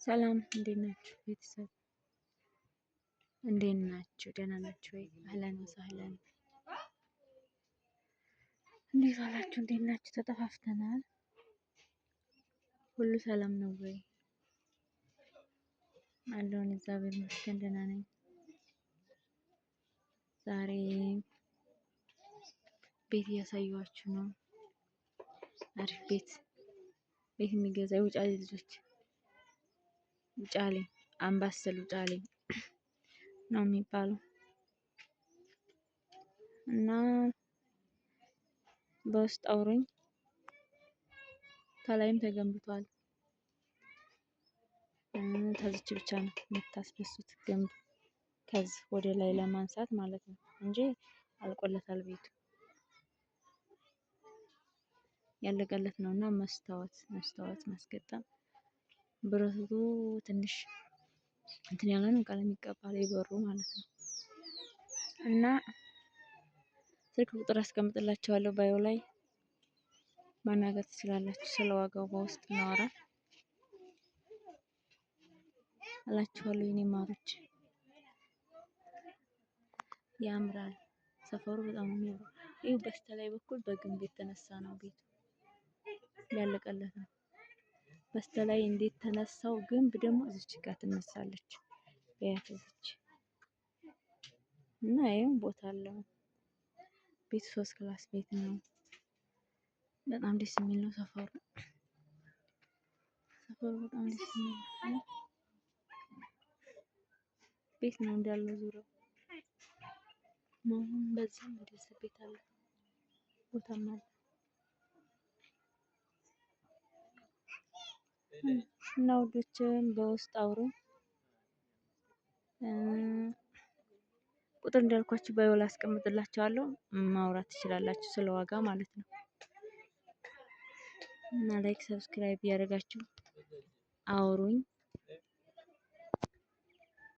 ሰላም እንዴት ናችሁ ቤተሰብ? እንዴት ናችሁ? ደህና ናችሁ ወይ? አህለን ወሰህለን። እንዴት ዋላችሁ? እንዴት ናችሁ? ተጠፋፍተናል። ሁሉ ሰላም ነው ወይ? አለውን እግዚአብሔር ይመስገን ደህና ነኝ። ዛሬ ቤት እያሳየኋችሁ ነው። አሪፍ ቤት የሚገዛ የውጫሌ ልጆች ውጫሌ አምባሰል ውጫሌ ነው የሚባለው እና በውስጥ አውሩኝ። ከላይም ተገንብቷል። ከዚች ብቻ ነው የምታስበሱት ግንብ ከዚህ ወደ ላይ ለማንሳት ማለት ነው እንጂ አልቆለታል። ቤቱ ያለቀለት ነው እና መስታወት ማስገጠም ብረቱ ትንሽ እንትን ያለ ነው። ቀለም ይቀባል የበሩ ማለት ነው። እና ስልክ ቁጥር አስቀምጥላችኋለሁ ባዮ ላይ ማናገር ትችላላችሁ። ስለ ዋጋው በውስጥ እናወራ እላችኋለሁ። የኔ ማሮች ያምራል። ሰፈሩ በጣም የሚያምር ይሄው በስተላይ በኩል በግንብ የተነሳ ነው። ቤቱ ያለቀለት ነው። በስተላይ እንዴት ተነሳው ግንብ ደግሞ እዚች ጋር ትነሳለች። ያት እዚች እና ይሄም ቦታ አለው። ቤት 3 ክላስ ቤት ነው። በጣም ደስ የሚል ነው ሰፈሩ። በጣም ደስ የሚል ነው። ቤት ነው እንዳለው ዙሪያው በዛም ወደዚህ ቤት አለ። ቦታም አለ እና ውዶችም በውስጥ አውሩ። ቁጥር እንዳልኳችሁ ባዮ ላይ አስቀምጥላችኋለሁ። ማውራት ትችላላችሁ ስለ ዋጋ ማለት ነው። እና ላይክ ሰብስክራይብ እያደረጋችሁ አውሩኝ።